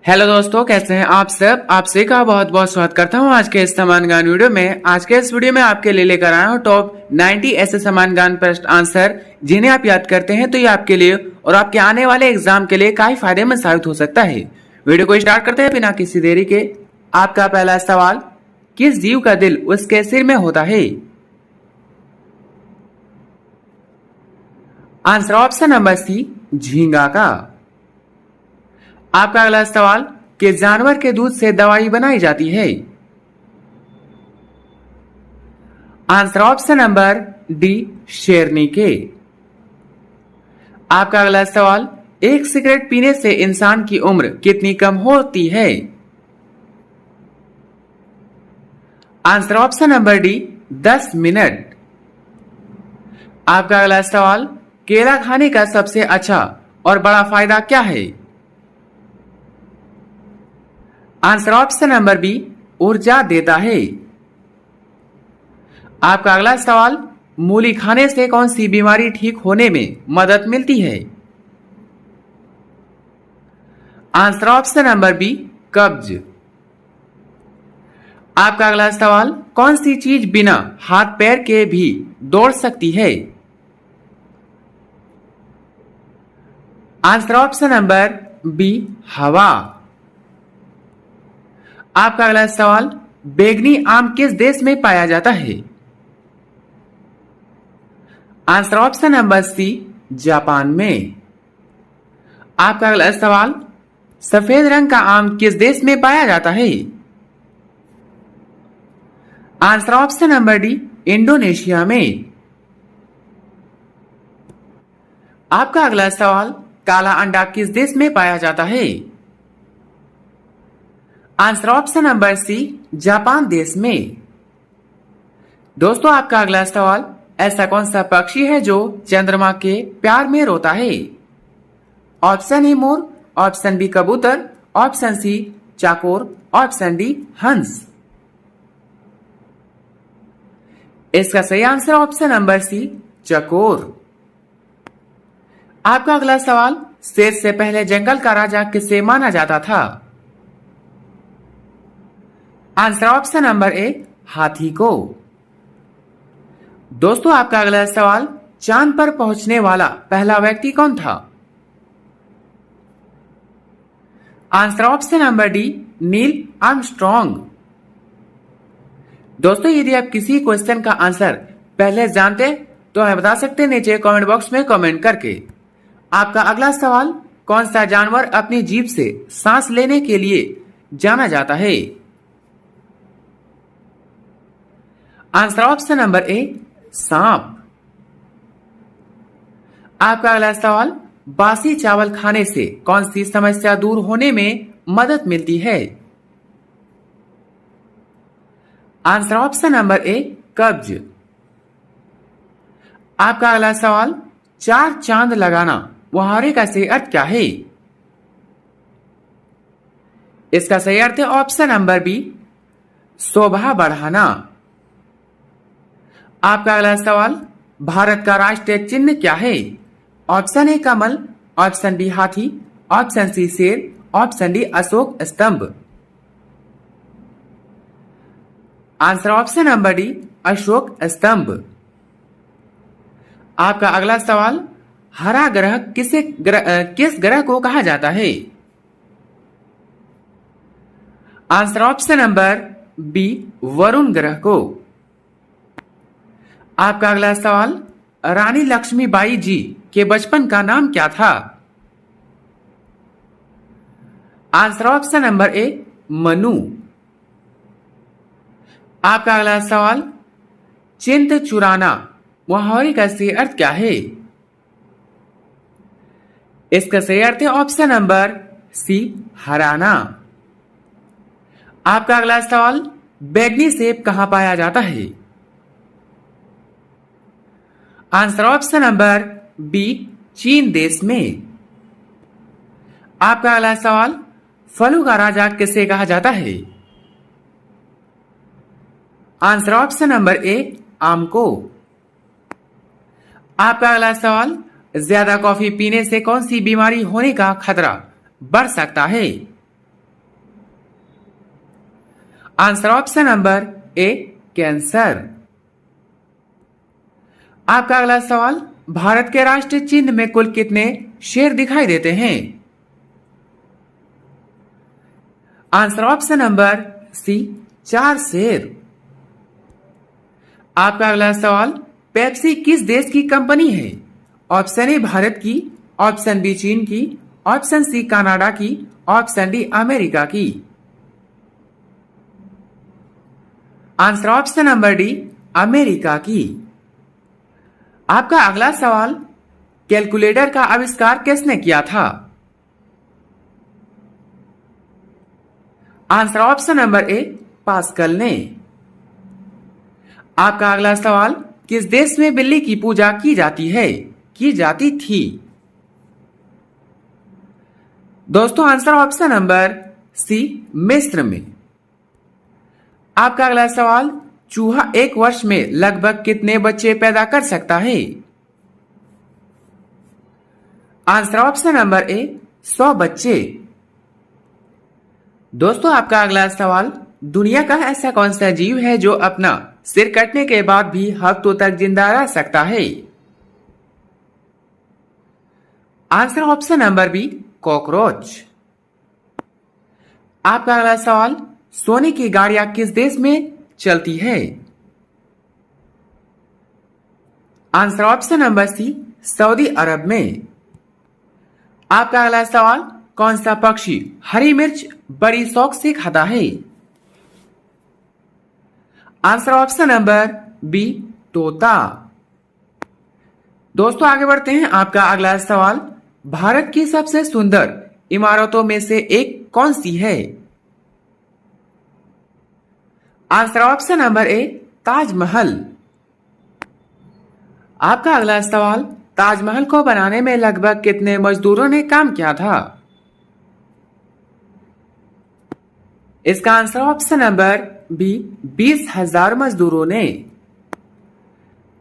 Hello दोस्तों, कैसे हैं आप सब। आपसे का बहुत बहुत स्वागत करता हूं आज के इस समान ज्ञान वीडियो में। आज के इस वीडियो में आपके लिए लेकर आया हूं टॉप 90 ऐसे समान ज्ञान प्रश्न आंसर जिन्हें आप याद करते हैं तो ये आपके लिए और आपके आने वाले एग्जाम के लिए काफी फायदेमंद साबित हो सकता है। वीडियो को स्टार्ट करते हैं बिना किसी देरी के। आपका पहला सवाल, किस जीव का दिल उसके सिर में होता है? आंसर ऑप्शन नंबर सी, झींगा का। आपका अगला सवाल, किस जानवर के दूध से दवाई बनाई जाती है? आंसर ऑप्शन नंबर डी, शेरनी के। आपका अगला सवाल, एक सिगरेट पीने से इंसान की उम्र कितनी कम होती है? Answer option number D, 10 minute. आपका अगला सवाल, केला खाने का सबसे अच्छा और बड़ा फायदा क्या है? आंसर ऑप्शन नंबर बी, ऊर्जा देता है। आपका अगला सवाल, मूली खाने से कौन सी बीमारी ठीक होने में मदद मिलती है? आंसर ऑप्शन नंबर बी, कब्ज। आपका अगला सवाल, कौन सी चीज बिना हाथ पैर के भी दौड़ सकती है? आंसर ऑप्शन नंबर बी, हवा। आपका अगला सवाल, बैंगनी आम किस देश में पाया जाता है? Answer option number C, Japan में। आपका अगला सवाल, सफेद रंग का आम किस देश में पाया जाता है? Answer option number D, Indonesia में। आपका अगला सवाल, काला अंडा किस देश में पाया जाता है? Answer option number C, Japan देश में। दोस्तों, आपका अगला सवाल, ऐसा कौन सा पक्षी है जो चंद्रमा के प्यार में रोता है? ऑप्शन ए मोर, ऑप्शन बी कबूतर, ऑप्शन सी चाकोर, ऑप्शन डी हंस। इसका सही आंसर ऑप्शन नंबर सी, चकोर। आपका अगला सवाल, शेर से पहले जंगल का राजा किसे माना जाता था? आंसर ऑप्शन नंबर ए, हाथी को। दोस्तों, आपका अगला सवाल, चांद पर पहुंचने वाला पहला व्यक्ति कौन था? Answer option number D, Neil Armstrong. दोस्तों, यदि आप किसी क्वेश्चन का आंसर पहले जानते तो हमें बता सकते हैं नीचे कमेंट बॉक्स में कमेंट करके। आपका अगला सवाल, कौन सा जानवर अपनी जीभ से सांस लेने के लिए जाना जाता है? आंसर ऑप्शन नंबर ए, सांप। आपका अगला सवाल, बासी चावल खाने से कौन सी समस्या दूर होने में मदद मिलती है? आंसर ऑप्शन नंबर ए, कब्ज। आपका अगला सवाल, 4 चांद लगाना मुहावरे का सही अर्थ क्या है? इसका सही अर्थ है ऑप्शन नंबर बी, शोभा बढ़ाना। आपका अगला सवाल, भारत का राष्ट्रीय चिन्ह क्या है? ऑप्शन ए कमल, ऑप्शन बी हाथी, ऑप्शन सी शेर, ऑप्शन डी अशोक स्तंभ। Answer option number D, Ashok स्तंभ। आपका अगला सवाल, हरा ग्रह किस ग्रह को कहा जाता है? Answer option number B, Varun ग्रह को। आपका अगला सवाल, रानी लक्ष्मीबाई जी के बचपन का नाम क्या था? आंसर ऑप्शन नंबर ए, मनु। आपका अगला सवाल, चिंत चुराना मुहावरे का सही अर्थ क्या है? इसका सही अर्थ है ऑप्शन नंबर सी, हराना। आपका अगला सवाल, बैंगनी सेब कहां पाया जाता है? आंसर ऑप्शन नंबर बी, चीन देश में। आपका अगला सवाल, फलों का राजा किसे कहा जाता है? आंसर ऑप्शन नंबर ए, आम को। आपका अगला सवाल, ज्यादा कॉफी पीने से कौन सी बीमारी होने का खतरा बढ़ सकता है? आंसर ऑप्शन नंबर ए कैंसर। आपका अगला सवाल, भारत के राष्ट्रीय चिन्ह में कुल कितने शेर दिखाई देते हैं? आंसर ऑप्शन नंबर सी 4 शेर। आपका अगला सवाल, पेप्सी किस देश की कंपनी है? ऑप्शन ए भारत की, ऑप्शन बी चीन की, ऑप्शन सी कनाडा की, ऑप्शन डी अमेरिका की। Answer option number D America की। आपका अगला सवाल, कैलकुलेटर का आविष्कार किसने किया था? आंसर ऑप्शन नंबर ए पास्कल ने। आपका अगला सवाल, किस देश में बिल्ली की पूजा की जाती है, की जाती थी? दोस्तों आंसर ऑप्शन नंबर सी मिस्र में। आपका अगला सवाल, चूहा एक वर्ष में लगभग कितने बच्चे पैदा कर सकता है? आंसर ऑप्शन नंबर ए 100 बच्चे। दोस्तों आपका अगला सवाल, दुनिया का ऐसा कौन सा जीव है जो अपना सिर कटने के बाद भी हफ्तों तक जिंदा रह सकता है? Answer option number B cockroach. आपका अगला सवाल, सोने की गाड़ियां किस देश में चलती है? Answer option number C Saudi Arab में। आपका अगला सवाल, कौन सा पक्षी हरी मिर्च बड़ी शौक से खाता है? आंसर ऑप्शन नंबर बी तोता। दोस्तों आगे बढ़ते हैं। आपका अगला सवाल, भारत की सबसे सुंदर इमारतों में से एक कौन सी है? आंसर ऑप्शन नंबर ए ताजमहल। आपका अगला सवाल, ताजमहल को बनाने में लगभग कितने मजदूरों ने काम किया था? इसका आंसर ऑप्शन नंबर बी 20,000 मजदूरों ने।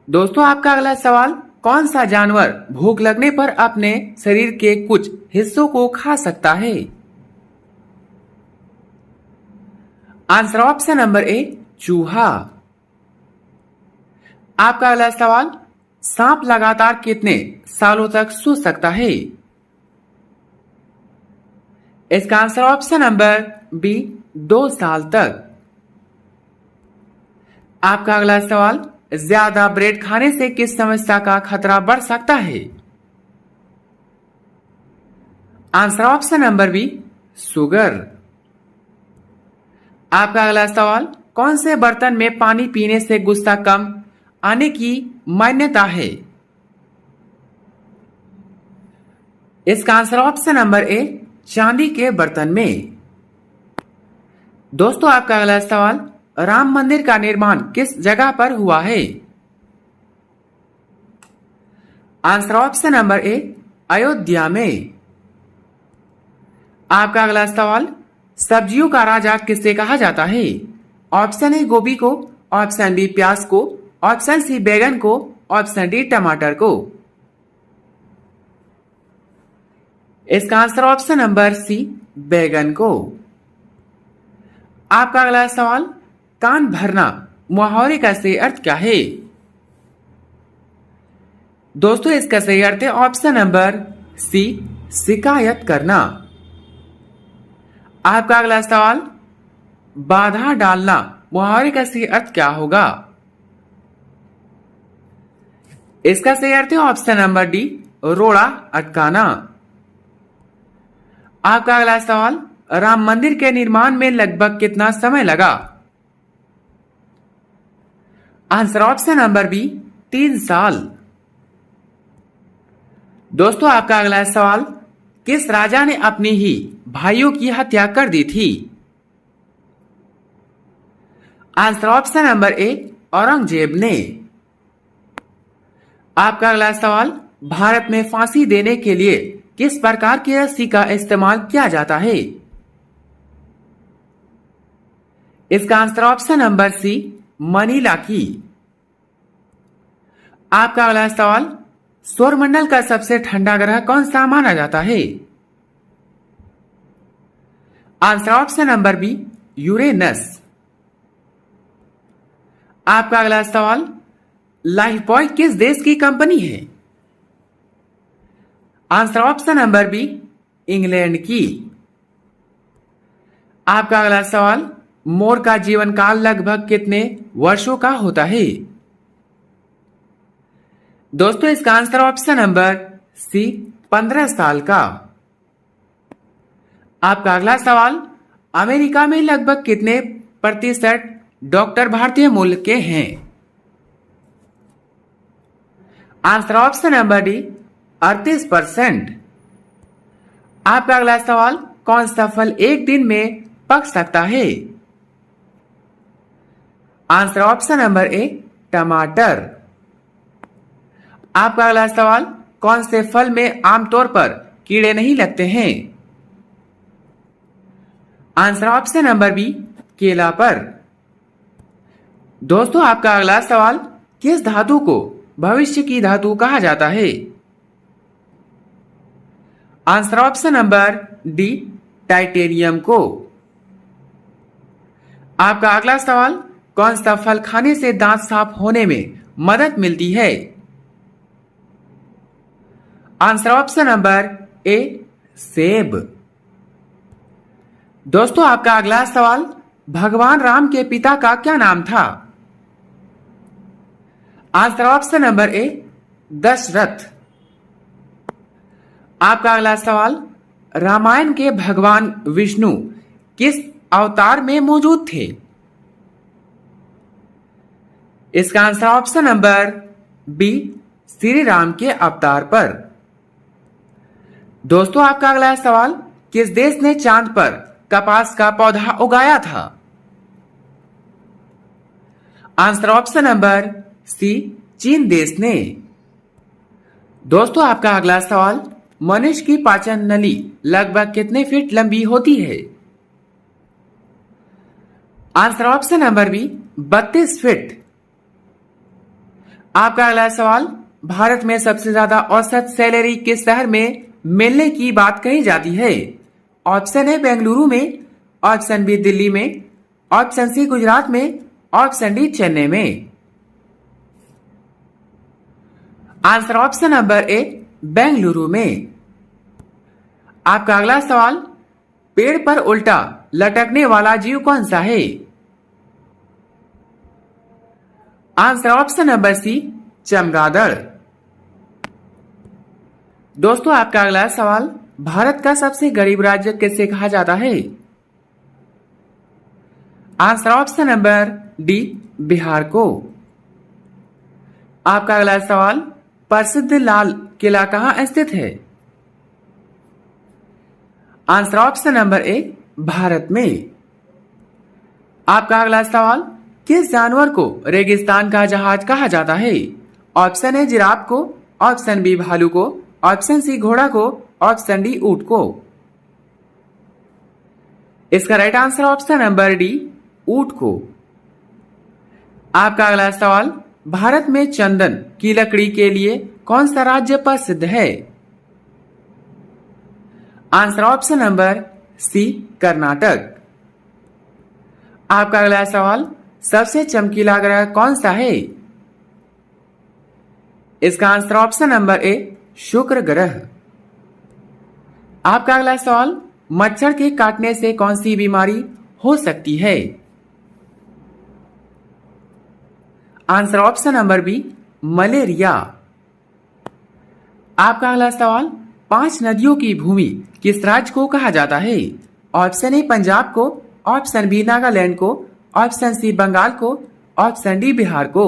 दोस्तों आपका अगला सवाल, कौन सा जानवर भूख लगने पर अपने शरीर के कुछ हिस्सों को खा सकता है? आंसर ऑप्शन नंबर ए चूहा। आपका अगला सवाल, सांप लगातार कितने सालों तक सो सकता है? इसका आंसर ऑप्शन नंबर बी 2 साल तक। आपका अगला सवाल, ज्यादा ब्रेड खाने से किस समस्या का खतरा बढ़ सकता है? Answer option number B sugar. आपका अगला सवाल, कौन से बर्तन में पानी पीने से गुस्सा कम आने की मान्यता है? इसका आंसर ऑप्शन नंबर ए चांदी के बर्तन में। दोस्तों आपका अगला सवाल, राम मंदिर का निर्माण किस जगह पर हुआ है? आंसर ऑप्शन नंबर ए अयोध्या में। आपका अगला सवाल, सब्जियों का राजा किसे कहा जाता है? ऑप्शन ए गोभी को, ऑप्शन बी प्याज को, ऑप्शन सी बैगन को, ऑप्शन डी टमाटर को। इसका आंसर ऑप्शन नंबर सी बैगन को। आपका अगला सवाल, कान भरना मुहावरे का सही अर्थ क्या है? दोस्तों इसका सही अर्थ है ऑप्शन नंबर सी शिकायत करना। आपका अगला सवाल, बाधा डालना मुहावरे का सही अर्थ क्या होगा? इसका सही अर्थ है ऑप्शन नंबर डी रोड़ा अटकाना। आपका अगला सवाल, राम मंदिर के निर्माण में लगभग कितना समय लगा? आंसर ऑप्शन नंबर बी 3 साल। दोस्तों आपका अगला सवाल, किस राजा ने अपनी ही भाइयों की हत्या कर दी थी? आंसर ऑप्शन नंबर ए औरंगजेब ने। आपका अगला सवाल, भारत में फांसी देने के लिए किस प्रकार की रस्सी का इस्तेमाल किया जाता है? इसका answer option number C Manila की। आपका अगला सवाल, सौरमंडल का सबसे ठंडा ग्रह कौन सा माना जाता है? Answer option number B Uranus. आपका अगला सवाल, लाइफबॉय किस देश की कंपनी है? Answer option number B, England की। आपका अगला सवाल, मोर का जीवन काल लगभग कितने वर्षों का होता है? दोस्तों इसका आंसर ऑप्शन नंबर सी, 15 साल का। आपका अगला सवाल, अमेरिका में लगभग कितने प्रतिशत डॉक्टर भारतीय मूल के हैं? Answer option number D, 38%। आपका अगला सवाल, कौन सा फल एक दिन में पक सकता है? आंसर ऑप्शन नंबर ए, टमाटर। आपका अगला सवाल, कौन से फल में आमतौर पर कीड़े नहीं लगते हैं? आंसर ऑप्शन नंबर बी, केला पर। दोस्तों आपका अगला सवाल, किस धातु को भविष्य की धातु कहा जाता है? Answer option number D, titanium को। आपका अगला सवाल, कौन सा फल खाने से दांत साफ होने में मदद मिलती है? आंसर ऑप्शन नंबर ए, सेब। दोस्तों आपका अगला सवाल, भगवान राम के पिता का क्या नाम था? Answer option number A, Dasharath. आपका अगला सवाल, रामायण के भगवान विष्णु किस अवतार में मौजूद थे? इसका answer option number B, Shri Ram के अवतार पर। दोस्तों आपका अगला सवाल, किस देश ने चांद पर कपास का पौधा उगाया था? आंसर ऑप्शन नंबर सी, चीन देश ने। दोस्तों आपका अगला सवाल, मनुष्य की पाचन नली लगभग कितने फीट लंबी होती है? Answer option number B, 32 feet. आपका अगला सवाल, भारत में सबसे ज्यादा औसत सैलरी किस शहर में मिलने की बात कही जाती है? ऑप्शन ए, बेंगलुरु में। ऑप्शन बी, दिल्ली में। ऑप्शन सी, गुजरात में। ऑप्शन डी, चेन्नई में। आंसर ऑप्शन नंबर ए, बेंगलुरु में। आपका अगला सवाल, पेड़ पर उल्टा लटकने वाला जीव कौन सा है? आंसर ऑप्शन नंबर सी, चमगादड़। दोस्तों आपका अगला सवाल, भारत का सबसे गरीब राज्य किसे कहा जाता है? Answer option number D, Bihar को। आपका अगला सवाल, प्रसिद्ध लाल किला कहां स्थित है? आंसर ऑप्शन नंबर ए, भारत में। आपका अगला सवाल, किस जानवर को रेगिस्तान का जहाज कहा जाता है? ऑप्शन ए, जिराफ को। ऑप्शन बी, भालू को। ऑप्शन सी, घोड़ा को। ऑप्शन डी, ऊंट को। इसका right answer option number D, ऊंट को। आपका अगला सवाल, भारत में चंदन की लकड़ी के लिए कौन सा राज्य प्रसिद्ध है? Answer option number C, Karnataka. आपका अगला सवाल, सबसे चमकीला ग्रह कौन सा है? इसका आंसर ऑप्शन नंबर ए, शुक्र ग्रह। आपका अगला सवाल, मच्छर के काटने से कौन सी बीमारी हो सकती है? Answer option number B, malaria. आपका अगला सवाल, 5 नदियों की भूमि किस राज्य को कहा जाता है? ऑप्शन ए, पंजाब को। ऑप्शन बी, नागालैंड को। ऑप्शन सी, बंगाल को। ऑप्शन डी, बिहार को।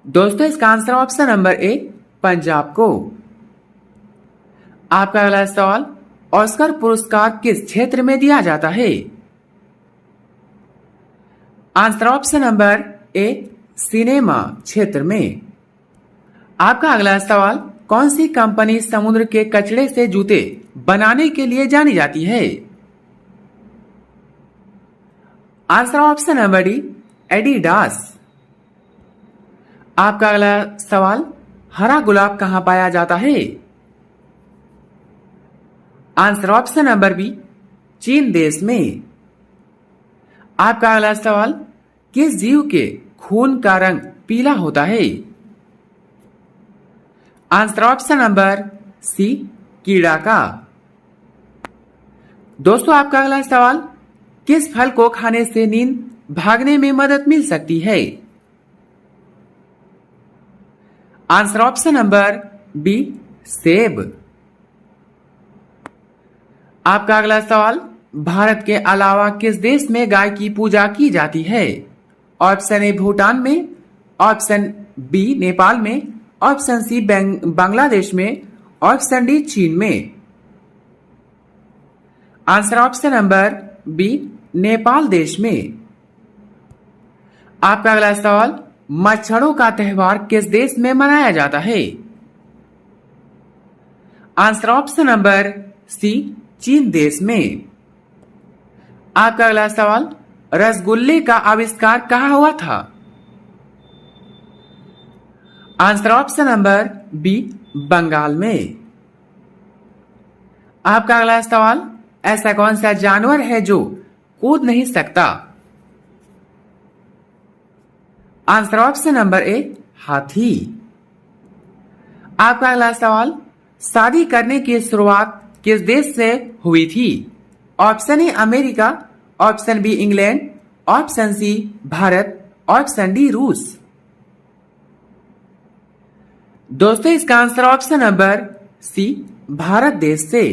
दोस्तों इसका आंसर ऑप्शन नंबर ए, पंजाब को। आपका अगला सवाल, ऑस्कर पुरस्कार किस क्षेत्र में दिया जाता है? आंसर ऑप्शन नंबर ए, सिनेमा क्षेत्र में। आपका अगला सवाल, कौन सी कंपनी समुद्र के कचरे से जूते बनाने के लिए जानी जाती है? Answer option number D, Adidas. आपका अगला सवाल, हरा गुलाब कहां पाया जाता है? आंसर ऑप्शन नंबर बी, चीन देश में। आपका अगला सवाल, किस जीव के खून का रंग पीला होता है? आंसर ऑप्शन नंबर सी, कीड़ा का। दोस्तों आपका अगला सवाल, किस फल को खाने से नींद भागने में मदद मिल सकती है? आंसर ऑप्शन नंबर बी, सेब। आपका अगला सवाल, भारत के अलावा किस देश में गाय की पूजा की जाती है? ऑप्शन ए भूटान में, ऑप्शन बी नेपाल में, ऑप्शन सी बांग्लादेश में, ऑप्शन डी चीन में। Answer option number B, Nepal देश में। आपका अगला सवाल, मच्छरों का त्योहार किस देश में मनाया जाता है? आंसर ऑप्शन नंबर सी, चीन देश में। आपका अगला सवाल, रसगुल्ले का आविष्कार कहाँ हुआ था? Answer option number B, Bengal में। आपका अगला सवाल, ऐसा कौन सा जानवर है जो कूद नहीं सकता? आंसर ऑप्शन नंबर ए, हाथी। आपका अगला सवाल, शादी करने की शुरुआत किस देश से हुई थी? Option A America, option B England, option C Bharat, option D रूस। दोस्तों इसका answer option number C, Bharat देश से।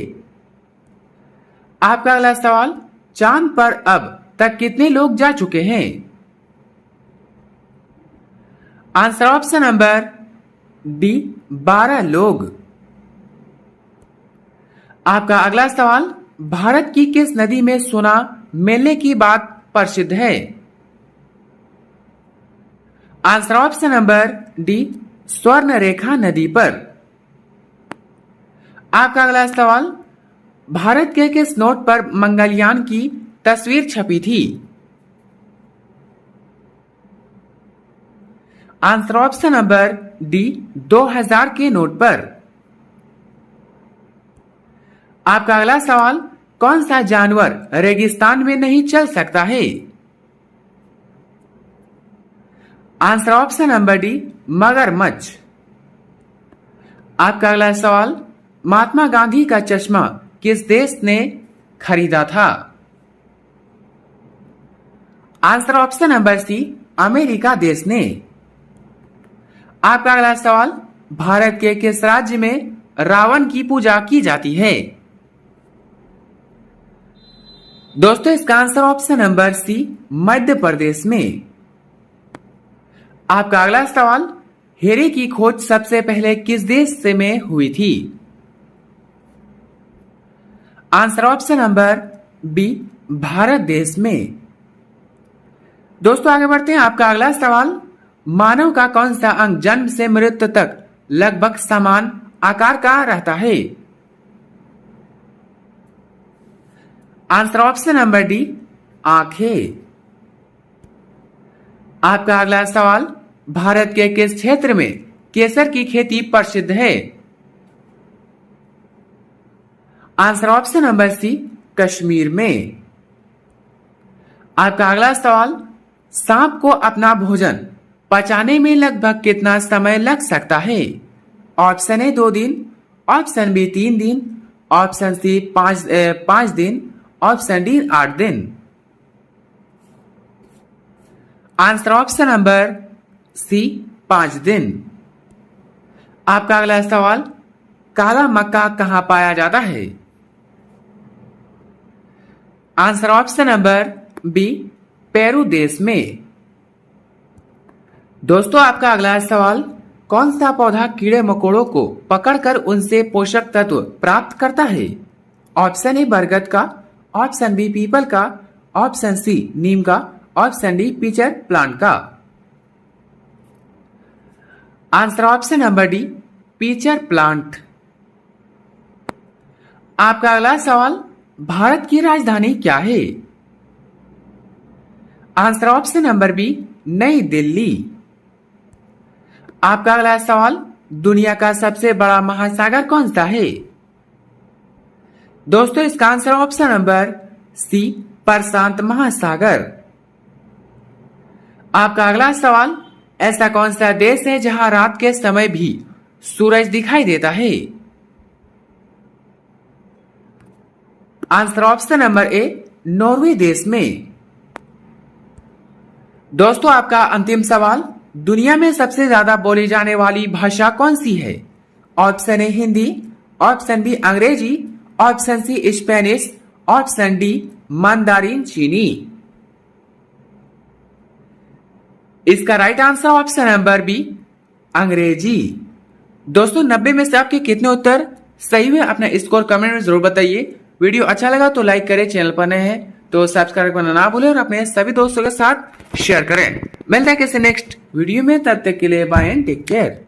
आपका अगला सवाल, चांद पर अब तक कितने लोग जा चुके हैं? आंसर ऑप्शन नंबर डी, 12 लोग। आपका अगला सवाल, भारत की किस नदी में सोना मिलने की बात प्रसिद्ध है? आंसर ऑप्शन नंबर डी, स्वर्ण रेखा नदी पर। आपका अगला सवाल, भारत के किस नोट पर मंगलयान की तस्वीर छपी थी? आंसर ऑप्शन नंबर डी, 2000 के नोट पर। आपका अगला सवाल, कौन सा जानवर रेगिस्तान में नहीं चल सकता है? आंसर ऑप्शन नंबर डी, मगरमच्छ। आपका अगला सवाल, महात्मा गांधी का चश्मा किस देश ने खरीदा था? Answer option number C, America देश ने। आपका अगला सवाल, भारत के किस राज्य में रावण की पूजा की जाती है? दोस्तों इसका आंसर ऑप्शन नंबर सी, मध्य प्रदेश में। आपका अगला सवाल, हीरे की खोज सबसे पहले किस देश से में हुई थी? Answer option number B, Bharat देश में। दोस्तों आगे बढ़ते हैं। आपका अगला सवाल, मानव का कौन सा अंग जन्म से मृत्यु तक लगभग समान आकार का रहता है? आंसर ऑप्शन नंबर डी, आंखें। आपका अगला सवाल, भारत के किस क्षेत्र में केसर की खेती प्रसिद्ध है? Answer option number C, Kashmir में। आपका अगला सवाल, सांप को अपना भोजन पचाने में लगभग कितना समय लग सकता है? ऑप्शन ए 2 दिन, ऑप्शन बी 3 दिन, ऑप्शन सी 5 दिन, ऑप्शन डी 8 दिन। आंसर ऑप्शन नंबर सी, 5 दिन। आपका अगला सवाल, काला मक्का कहां पाया जाता है? Answer option number B, Peru देश में। दोस्तों आपका अगला सवाल, कौन सा पौधा कीड़े मकोड़ों को पकड़कर उनसे पोषक तत्व प्राप्त करता है? ऑप्शन ए बरगद का, ऑप्शन बी पीपल का, ऑप्शन सी नीम का, ऑप्शन डी पीचर प्लांट का। Answer option number D, pitcher plant. आपका अगला सवाल, भारत की राजधानी क्या है? आंसर ऑप्शन नंबर बी, नई दिल्ली। आपका अगला सवाल, दुनिया का सबसे बड़ा महासागर कौन सा है? दोस्तों इसका आंसर ऑप्शन नंबर सी, प्रशांत महासागर। आपका अगला सवाल, ऐसा कौन सा देश है जहां रात के समय भी सूरज दिखाई देता है? आंसर ऑप्शन नंबर ए, नॉर्वे देश में। दोस्तों आपका अंतिम सवाल, दुनिया में सबसे ज्यादा बोली जाने वाली भाषा कौन सी है? Option A Hindi, option B अंग्रेजी, option C Spanish, option D Mandarin चीनी। इसका right answer option number B, अंग्रेजी। दोस्तों 90 में से आपके कितने उत्तर सही हुए अपना स्कोर कमेंट में जरूर बताइए। वीडियो अच्छा लगा तो लाइक करें, चैनल पर नए हैं तो सब्सक्राइब करना ना भूलें और अपने सभी दोस्तों के साथ शेयर करें। मिलते हैं किसी नेक्स्ट वीडियो में, तब तक के लिए बाय एंड टेक केयर।